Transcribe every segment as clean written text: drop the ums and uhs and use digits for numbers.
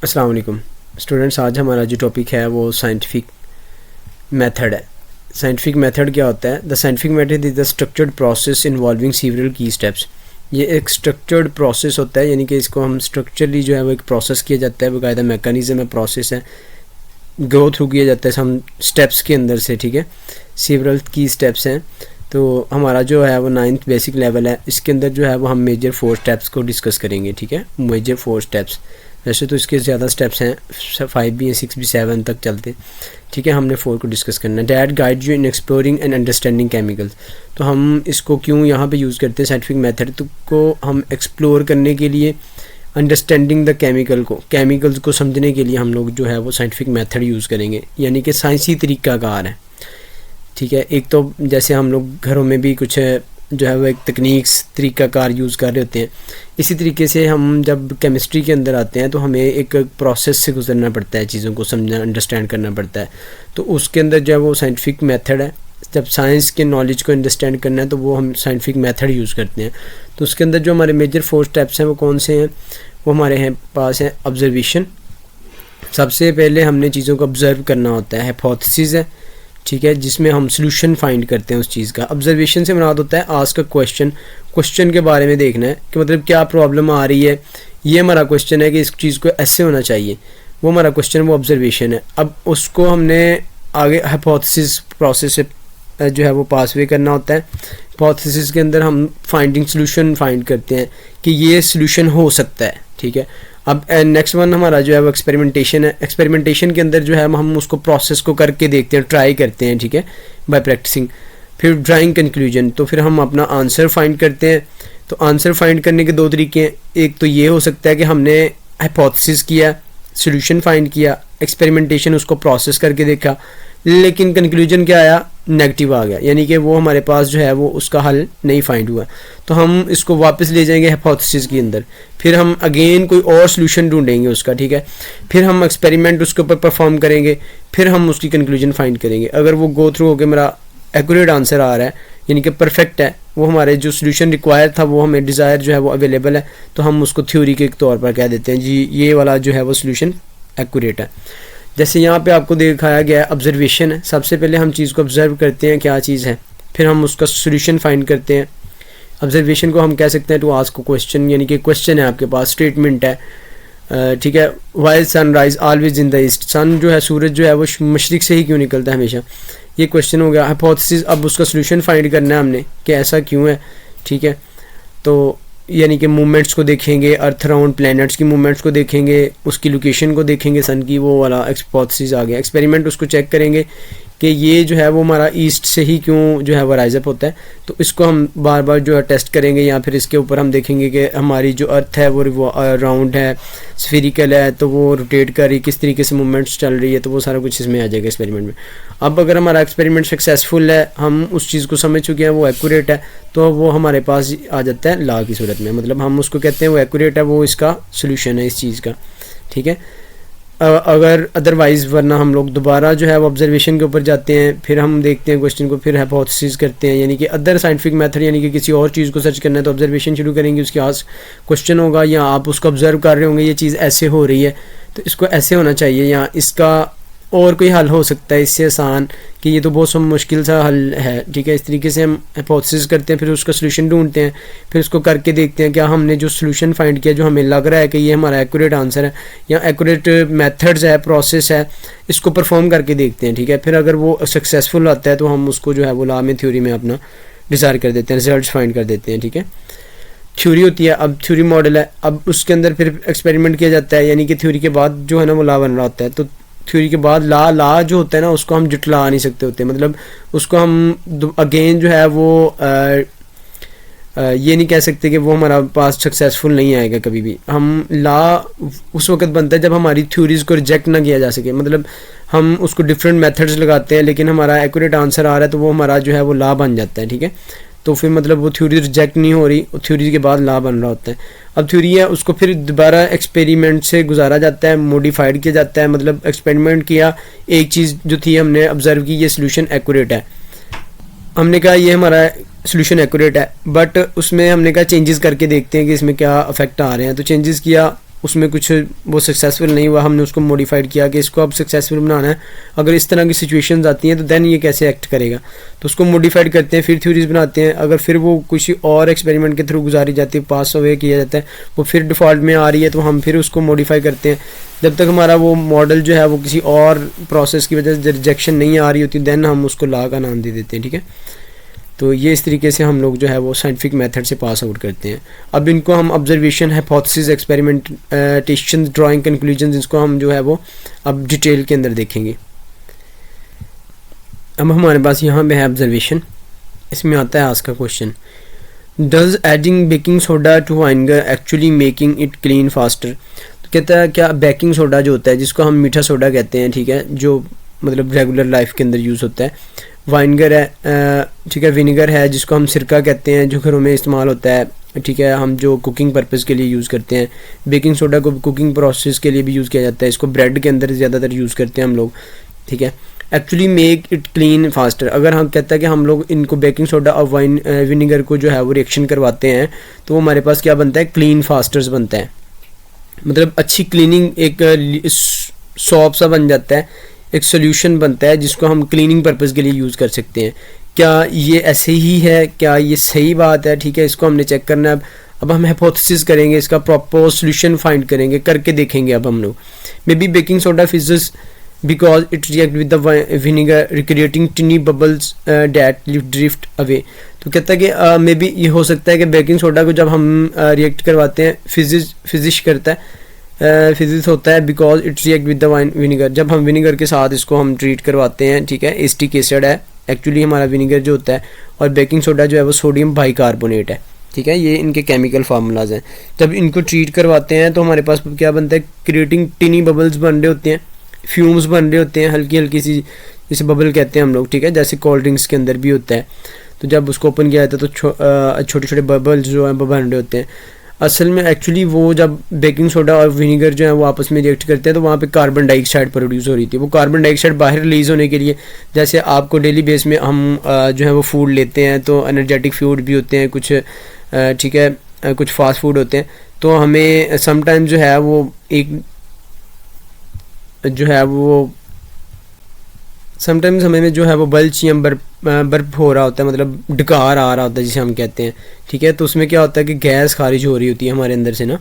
अस्सलाम वालेकुम स्टूडेंट्स। आज हमारा जो टॉपिक है वो साइंटिफिक मेथड है। साइंटिफिक मेथड क्या होता है? The scientific method is the structured process involving several की स्टेप्स। ये एक स्ट्रक्चर्ड प्रोसेस होता है, यानी कि इसको हम स्ट्रक्चरली जो है वो एक प्रोसेस किया जाता है, बाकायदा मैकेनिज्म है, प्रोसेस है, गो थ्रू किया जाता है हम स्टेप्स के अंदर से। ठीक है, सीवरल की स्टेप्स हैं। तो हमारा जो है वो 9th बेसिक लेवल है, इसके अंदर जो है वो हम मेजर 4 स्टेप्स को डिस्कस करेंगे। ठीक है, मेजर 4 स्टेप्स। वैसे तो इसके ज़्यादा स्टेप्स हैं, 5 भी हैं, 6 भी, 7 तक चलते। ठीक है, हमने 4 को डिस्कस करना है। That guide you in exploring and understanding chemicals. तो हम इसको क्यों यहाँ पे यूज़ करते हैं साइंटिफिक मेथड को? हम एक्सप्लोर करने के लिए, अंडरस्टैंडिंग द केमिकल्स को समझने के लिए हम लोग जो है वो साइंटिफिक मेथड यूज़ करेंगे, यानी कि साइंसी तरीक़ाकार है। ठीक है, एक तो जैसे हम लोग घरों में भी कुछ जो है वो एक तकनीक्स तरीक़ाकार यूज़ कर रहे होते हैं, इसी तरीके से हम जब केमिस्ट्री के अंदर आते हैं तो हमें एक प्रोसेस से गुजरना पड़ता है, चीज़ों को समझना, अंडरस्टैंड करना पड़ता है। तो उसके अंदर जो है वो साइंटिफिक मेथड है। जब साइंस के नॉलेज को अंडरस्टैंड करना है तो वो हम साइंटिफिक मेथड यूज़ करते हैं। तो उसके अंदर जो हमारे मेजर 4 स्टेप्स हैं वो कौन से हैं? वो हमारे हैं पास हैं ऑब्जर्वेशन। सबसे पहले हमने चीज़ों को ऑब्ज़र्व करना होता है। हाइपोथेसिस है, ठीक है, जिसमें हम सॉल्यूशन फाइंड करते हैं उस चीज़ का। ऑब्जर्वेशन से मुराद होता है आस्क अ क्वेश्चन के बारे में देखना है कि मतलब क्या प्रॉब्लम आ रही है, ये हमारा क्वेश्चन है कि इस चीज़ को ऐसे होना चाहिए, वो हमारा क्वेश्चन, वो ऑब्जर्वेशन है। अब उसको हमने आगे हाइपोथेसिस प्रोसेस से जो है वो पासवे करना होता है। हाइपोथेसिस के अंदर हम सॉल्यूशन फाइंड करते हैं कि ये सॉल्यूशन हो सकता है। ठीक है, अब नेक्स्ट वन हमारा जो है वो एक्सपेरिमेंटेशन है। एक्सपेरिमेंटेशन के अंदर जो है हम उसको प्रोसेस को करके देखते हैं, ट्राई करते हैं। ठीक है, बाय प्रैक्टिसिंग। फिर ड्राइंग कंक्लूजन, तो फिर हम अपना आंसर फाइंड करते हैं। तो आंसर फाइंड करने के 2 तरीके हैं। एक तो ये हो सकता है कि हमने हाइपोथेसिस किया, सॉल्यूशन फाइंड किया, एक्सपेरिमेंटेशन उसको प्रोसेस करके देखा, लेकिन कंक्लूजन क्या आया? नेगेटिव आ गया, यानी कि वो हमारे पास जो है वो उसका हल नहीं फाइंड हुआ। तो हम इसको वापस ले जाएंगे हाइपोथेसिस के अंदर, फिर हम अगेन कोई और सॉल्यूशन ढूंढेंगे उसका। ठीक है, फिर हम एक्सपेरिमेंट उसके ऊपर परफॉर्म करेंगे, फिर हम उसकी कंक्लूजन फाइंड करेंगे। अगर वो गो थ्रू होकर मेरा एक्यूरेट आंसर आ रहा है, यानी कि परफेक्ट है, वो हमारे जो सॉल्यूशन रिक्वायर था, वो हमें डिज़ायर जो है वो अवेलेबल है, तो हम उसको थ्योरी के तौर पर कह देते हैं जी ये वाला जो है वो सॉल्यूशन एक्यूरेट है। जैसे यहाँ पे आपको दिखाया गया है ऑब्जर्वेशन है। सबसे पहले हम चीज़ को ऑब्जर्व करते हैं क्या चीज़ है, फिर हम उसका सॉल्यूशन फाइंड करते हैं। ऑब्जर्वेशन को हम कह सकते हैं टू आस्क क्वेश्चन, यानी कि क्वेश्चन है आपके पास, स्टेटमेंट है। ठीक है, why sunrise always in the east, sun जो है, सूरज जो है वो मशरिक से ही क्यों निकलता है हमेशा, ये क्वेश्चन हो गया। हाइपोथेसिस, अब उसका सॉल्यूशन फाइंड करना है हमने कि ऐसा क्यों है। ठीक है, तो यानी कि मूवमेंट्स को देखेंगे, अर्थ अराउंड प्लैनेट्स की मूवमेंट्स को देखेंगे, उसकी लोकेशन को देखेंगे, सन की, वो वाला हाइपोथेसिस आ गया। एक्सपेरिमेंट, उसको चेक करेंगे कि ये जो है वो हमारा ईस्ट से ही क्यों जो है वो राइज अप होता है, तो इसको हम बार बार जो है टेस्ट करेंगे, या फिर इसके ऊपर हम देखेंगे कि हमारी जो अर्थ है वो राउंड है, स्फेरिकल है, तो वो रोटेट कर रही, किस तरीके से मूवमेंट्स चल रही है, तो वो सारा कुछ इसमें आ जाएगा एक्सपेरिमेंट में। अब अगर हमारा एक्सपेरिमेंट सक्सेसफुल है, हम उस चीज़ को समझ चुके हैं, वो एक्यूरेट है, तो वो हमारे पास आ जाता है लॉ की सूरत में, मतलब हम उसको कहते हैं वो एक्यूरेट है, वो इसका सोल्यूशन है इस चीज़ का। ठीक है, अगर अदरवाइज़, वरना हम लोग दोबारा जो है वो ऑब्जर्वेशन के ऊपर जाते हैं, फिर हम देखते हैं क्वेश्चन को, फिर हाइपोथेसिस करते हैं, यानी कि अदर साइंटिफिक मेथड, यानी कि किसी और चीज़ को सर्च करना है तो ऑब्जर्वेशन शुरू करेंगे, उसके पास क्वेश्चन होगा, या आप उसको ऑब्जर्व कर रहे होंगे ये चीज़ ऐसे हो रही है तो इसको ऐसे होना चाहिए, या इसका और कोई हल हो सकता है इससे आसान, कि ये तो बहुत मुश्किल सा हल है। ठीक है, इस तरीके से हम हाइपोथेसिस करते हैं, फिर उसका सॉल्यूशन ढूंढते हैं, फिर उसको करके देखते हैं क्या हमने जो सॉल्यूशन फाइंड किया, जो हमें लग रहा है कि ये हमारा एक्यूरेट आंसर है या एक्यूरेट मेथड्स है, प्रोसेस है, इसको परफॉर्म करके देखते हैं। ठीक है, फिर अगर वो सक्सेसफुल आता है तो हम उसको जो है वो लॉ में, थ्योरी में अपना डिज़ायर कर देते हैं, रिजल्ट फाइंड कर देते हैं। ठीक है, थ्योरी होती है, अब थ्योरी मॉडल है, अब उसके अंदर फिर एक्सपेरिमेंट किया जाता है, यानी कि थ्योरी के बाद जो है ना वो लॉ बन रहा होता है। तो थ्योरी के बाद लॉ जो होता है ना उसको हम जुटला नहीं सकते होते, मतलब उसको हम अगेन जो है वो ये नहीं कह सकते कि वो हमारा पास सक्सेसफुल नहीं आएगा कभी भी। हम लॉ उस वक्त बनता है जब हमारी थ्योरीज़ को रिजेक्ट ना किया जा सके, मतलब हम उसको डिफरेंट मेथड्स लगाते हैं लेकिन हमारा एक्यूरेट आंसर आ रहा है, तो वो हमारा जो है वो लॉ बन जाता है। ठीक है, तो फिर मतलब वो थ्योरी रिजेक्ट नहीं हो रही, थ्योरी के बाद लॉ बन रहा होता है। अब थ्योरी है, उसको फिर दोबारा एक्सपेरिमेंट से गुजारा जाता है, मॉडिफाइड किया जाता है, मतलब एक्सपेरिमेंट किया, एक चीज़ जो थी हमने ऑब्जर्व की, ये सॉल्यूशन एक्यूरेट है, हमने कहा ये हमारा सॉल्यूशन एक्यूरेट है, बट उसमें हमने कहा चेंजेस करके देखते हैं कि इसमें क्या इफेक्ट आ रहे हैं। तो चेंजेस किया, उसमें कुछ वो सक्सेसफुल नहीं हुआ, हमने उसको मॉडिफाइड किया कि इसको अब सक्सेसफुल बनाना है, अगर इस तरह की सिचुएशंस आती हैं तो देन ये कैसे एक्ट करेगा, तो उसको मॉडिफाइड करते हैं, फिर थ्योरीज बनाते हैं। अगर फिर वो किसी और एक्सपेरिमेंट के थ्रू गुजारी जाती है, पास अवे किया जाता है, वो फिर डिफ़ॉल्ट में आ रही है तो हम फिर उसको मॉडिफाई करते हैं। जब तक हमारा वो मॉडल जो है वो किसी और प्रोसेस की वजह से रिजेक्शन नहीं आ रही होती, देन हम उसको लॉ का नाम दे देते हैं। ठीक है, तो ये इस तरीके से हम लोग जो है वो साइंटिफिक मेथड से पास आउट करते हैं। अब इनको हम observation, hypothesis, experimentation, drawing, conclusion, इसको हम जो है वो अब डिटेल के अंदर देखेंगे। अब हमारे पास यहाँ पे है ऑब्जर्वेशन, इसमें आता है आज का question, does adding baking soda to vinegar actually making it clean faster. तो कहता है क्या बेकिंग सोडा जो होता है, जिसको हम मीठा सोडा कहते हैं, ठीक है, जो मतलब रेगुलर लाइफ के अंदर यूज़ होता है, वाइनगर है, ठीक है, विनेगर है जिसको हम सिरका कहते हैं, जो घरों में इस्तेमाल होता है, ठीक है, हम जो कुकिंग पर्पज़ के लिए यूज़ करते हैं। बेकिंग सोडा को कुकिंग प्रोसेस के लिए भी यूज़ किया जाता है, इसको ब्रेड के अंदर ज़्यादातर यूज़ करते हैं हम लोग। ठीक है, actually make it clean faster, अगर हम कहता है कि हम लोग इनको बेकिंग सोडा और विनेगर को जो है वो रिएक्शन करवाते हैं तो वो हमारे पास क्या बनता है, क्लीन फास्टर्स बनता है, मतलब अच्छी क्लीनिंग, एक सॉप सा बन जाता है, एक सोल्यूशन बनता है जिसको हम क्लीनिंग पर्पज़ के लिए यूज़ कर सकते हैं। क्या ये ऐसे ही है, क्या ये सही बात है? ठीक है, इसको हमने चेक करना है। अब हम हाइपोथेसिस करेंगे, इसका प्रॉपर सोल्यूशन फाइंड करेंगे, करके देखेंगे। अब हम लोग maybe baking soda fizzes because it react with the vinegar creating tiny bubbles that drift away। तो कहता है कि मे बी ये हो सकता है कि बेकिंग सोडा को जब हम रिएक्ट करवाते हैं, फिजिश करता है, फिजिक्स होता है, because it react with the vinegar, जब हम विनेगर के साथ इसको हम ट्रीट करवाते हैं। ठीक है, एसिटिक एसिड है एक्चुअली हमारा विनेगर जो होता है, और बेकिंग सोडा जो है वो सोडियम बाइकार्बोनेट है। ठीक है, ये इनके केमिकल फार्मूलाज हैं। जब इनको ट्रीट करवाते हैं तो हमारे पास क्या बनता है, क्रिएटिंग टिनी बबल्स बन रहे होते हैं, फ्यूम्स बन रहे होते हैं, हल्की हल्की सी, जिसे बबल कहते हैं हम लोग। ठीक है, जैसे कोल्ड ड्रिंक्स के अंदर भी होता है, तो जब उसको ओपन किया जाता है तो छोटे छोटे बबल्स जो हैं वो बन रहे होते हैं। असल में एक्चुअली वो जब बेकिंग सोडा और विनेगर जो है वो आपस में रिएक्ट करते हैं तो वहाँ पे कार्बन डाइऑक्साइड प्रोड्यूस हो रही थी। वो कार्बन डाइऑक्साइड बाहर रिलीज़ होने के लिए, जैसे आपको डेली बेस में हम जो है वो फूड लेते हैं, तो एनर्जेटिक फूड भी होते हैं कुछ, ठीक है, कुछ फास्ट फूड होते हैं, तो हमें समटाइम जो है वो एक जो है वो समटाइम्स हमें जो है वो बल्च या बर्फ हो रहा होता है, मतलब डकार आ रहा होता है जिसे हम कहते हैं। ठीक है, तो उसमें क्या होता है कि गैस खारिज हो रही होती है हमारे अंदर से ना।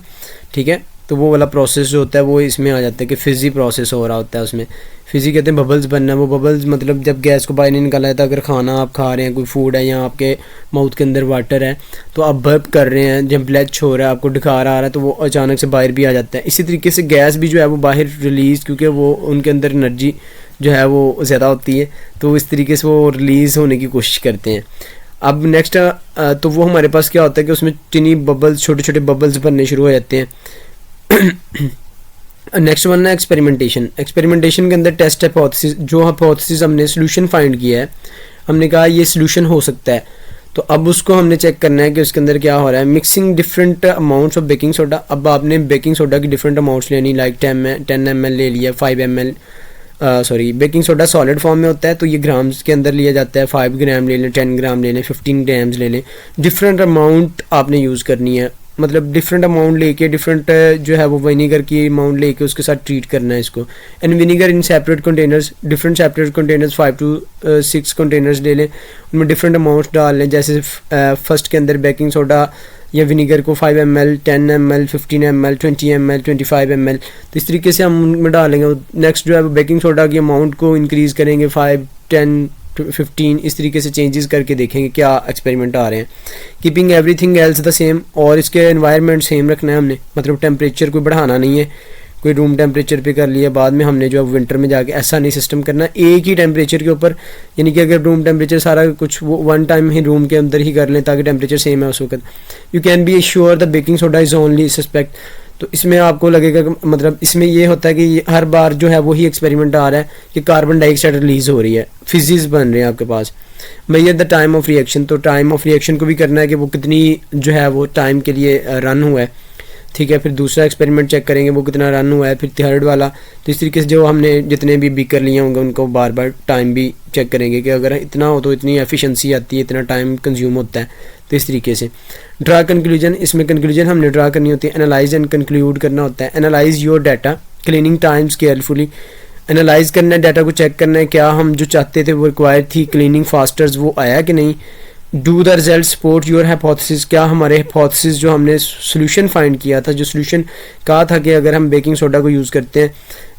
ठीक है, तो वो वाला प्रोसेस जो होता है वो इसमें आ जाता है कि फिज़ी प्रोसेस हो रहा होता है उसमें। फिज़ी कहते हैं बबल्स बनना, वो बबल्स मतलब जब गैस को बाहर नहीं निकाला जाता, अगर खाना आप खा रहे हैं, कोई फूड है या आपके माउथ के अंदर वाटर है, तो आप बर्प कर रहे हैं, जब ब्लैच हो रहा है, आपको डकार आ रहा है, तो वो अचानक से बाहर भी आ जाता है। इसी तरीके से गैस भी जो है वो बाहर रिलीज़, क्योंकि वो उनके अंदर एनर्जी जो है वो ज़्यादा होती है, तो इस तरीके से वो रिलीज़ होने की कोशिश करते हैं। अब नेक्स्ट तो वो हमारे पास क्या होता है कि उसमें टिनी बबल्स, छोटे छोटे बबल्स बनने शुरू हो जाते हैं। नेक्स्ट वन है एक्सपेरिमेंटेशन। एक्सपेरिमेंटेशन के अंदर टेस्ट हाइपोथेसिस, जो हाइपोथेसिस हमने सोल्यूशन फाइंड किया है, हमने कहा ये सोल्यूशन हो सकता है, तो अब उसको हमने चेक करना है कि उसके अंदर क्या हो रहा है। Mixing different amounts of baking soda, अब आपने बेकिंग सोडा की डिफरेंट अमाउंट्स लेनी, लाइक 10 ml ले लिया, 5 ml, sorry baking soda solid form में होता है तो ये ग्राम्स के अंदर लिया जाता है, 5 ग्राम ले लें, 10 ग्राम ले लें, 15 ग्राम्स ले लें, डिफरेंट अमाउंट आपने यूज़ करनी है, मतलब डिफरेंट अमाउंट लेके, डिफरेंट जो है वो विनेगर की अमाउंट लेके उसके साथ ट्रीट करना है इसको। And vinegar in separate containers, different separate containers, 5 to 6 containers ले लें, उनमें डिफरेंट अमाउंट्स डाल लें। जैसे फर्स्ट के अंदर बेकिंग सोडा या विनेगर को 5 ml, 10 ml, 15 ml, 20 ml, 25 ml, तो इस तरीके से हम उनमें डालेंगे। नेक्स्ट जो है बेकिंग सोडा की अमाउंट को इंक्रीज़ करेंगे, 5, 10, 15, इस तरीके से चेंजेस करके देखेंगे क्या एक्सपेरिमेंट आ रहे हैं। Keeping everything else the same, और इसके एनवायरनमेंट सेम रखना है हमने, मतलब टेम्परेचर कोई बढ़ाना नहीं है, कोई रूम टेम्परेचर पे कर लिया, बाद में हमने जो है विंटर में जाके ऐसा नहीं सिस्टम करना, एक ही टेम्परेचर के ऊपर, यानी कि अगर रूम टेम्परेचर सारा कुछ वो वन टाइम ही रूम के अंदर ही कर लें ताकि टेम्परेचर सेम है उस वक्त। You can be sure the baking soda is only suspect, तो इसमें आपको लगेगा कि मतलब इसमें ये होता है कि हर बार जो है वही एक्सपेरिमेंट आ रहा है कि कार्बन डाइऑक्साइड रिलीज़ हो रही है, फिजिक्स बन रहे हैं आपके पास। Measure the time of reaction, तो टाइम ऑफ रिएक्शन को भी करना है कि वो कितनी जो है वो टाइम के लिए रन हुआ है। ठीक है, फिर दूसरा एक्सपेरिमेंट चेक करेंगे वो कितना रन हुआ है, फिर थर्ड वाला। तो इस तरीके से जो हमने जितने भी बीकर लिए होंगे उनको बार बार टाइम भी चेक करेंगे कि अगर इतना हो तो इतनी एफिशिएंसी आती है, इतना टाइम कंज्यूम होता है। तो इस तरीके से ड्रा कंक्लूजन, इसमें कंक्लूजन हमने ड्रा करनी होती है, एनालाइज एंड कंक्लूड करना होता है। Analyse your data, cleaning times carefully, analyse करना है, डाटा को चेक करना है, क्या हम जो चाहते थे वो रिक्वायर्ड थी क्लीनिंग फास्टर्स वो आया कि नहीं। Do the result support your hypothesis, क्या हमारे हाइपोथेसिस जो हमने सोल्यूशन फाइंड किया था, जो सोल्यूशन कहा था कि अगर हम बेकिंग सोडा को यूज़ करते हैं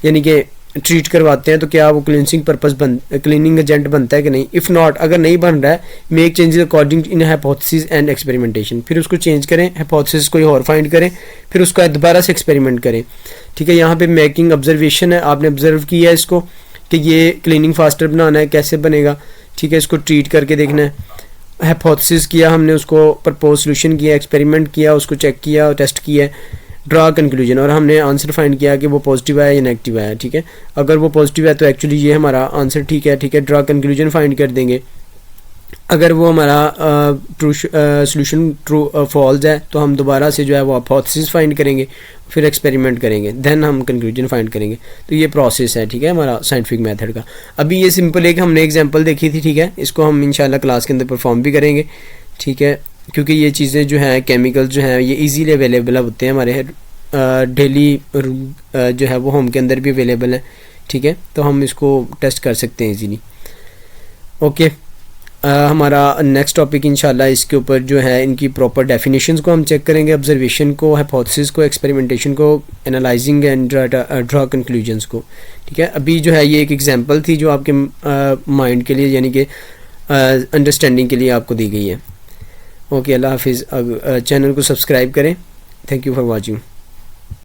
यानी कि ट्रीट करवाते हैं तो क्या वो क्लीनिंग एजेंट बनता है कि नहीं। इफ़ नॉट, अगर नहीं बन रहा है, make changes according in hypothesis and experimentation, फिर उसको चेंज करें, हाइपोथेसिस कोई और फाइंड करें, फिर उसका दोबारा से एक्सपेरिमेंट करें। ठीक है, यहाँ पे मेकिंग ऑब्जर्वेशन है, आपने ऑब्जर्व किया है इसको कि ये क्लीनिंग फास्टर बनाना है, कैसे बनेगा। ठीक है, इसको ट्रीट करके देखना है। हाइपोथेसिस किया हमने, उसको प्रपोज सोल्यूशन किया, एक्सपेरिमेंट किया, उसको चेक किया, टेस्ट किया, ड्रा कंक्लूजन, और हमने आंसर फाइंड किया कि वो पॉजिटिव है या नेगेटिव है। ठीक है, अगर वो पॉजिटिव है तो एक्चुअली ये हमारा आंसर ठीक है। ठीक है, ड्रा कंक्लूजन फाइंड कर देंगे। अगर वो हमारा ट्रू सोल्यूशन ट्रू फॉल्स है तो हम दोबारा से जो है वो हाइपोथेसिस फाइंड करेंगे, फिर एक्सपेरिमेंट करेंगे, देन हम कंक्लूजन फाइंड करेंगे। तो ये प्रोसेस है, ठीक है, हमारा साइंटिफिक मेथड का। अभी ये सिंपल एक हमने एग्जांपल देखी थी, ठीक है, इसको हम इंशाल्लाह क्लास के अंदर परफॉर्म भी करेंगे। ठीक है, क्योंकि ये चीज़ें जो हैं केमिकल्स जो हैं ये इजीली अवेलेबल होते हैं हमारे डेली जो है वो होम के अंदर भी अवेलेबल है। ठीक है, तो हम इसको टेस्ट कर सकते हैं इजीली। ओके, हमारा नेक्स्ट टॉपिक इंशाल्लाह इसके ऊपर जो है इनकी प्रॉपर डेफिनेशंस को हम चेक करेंगे, ऑब्जर्वेशन को, हाइपोथेसिस को, एक्सपेरिमेंटेशन को, एनालाइजिंग एंड ड्रा कंक्लूजन्स को। ठीक है, अभी जो है ये एक एग्जांपल थी जो आपके माइंड के लिए यानी कि अंडरस्टैंडिंग के लिए आपको दी गई है। ओके, अल्लाह हाफिज़। चैनल को सब्सक्राइब करें। Thank you for watching.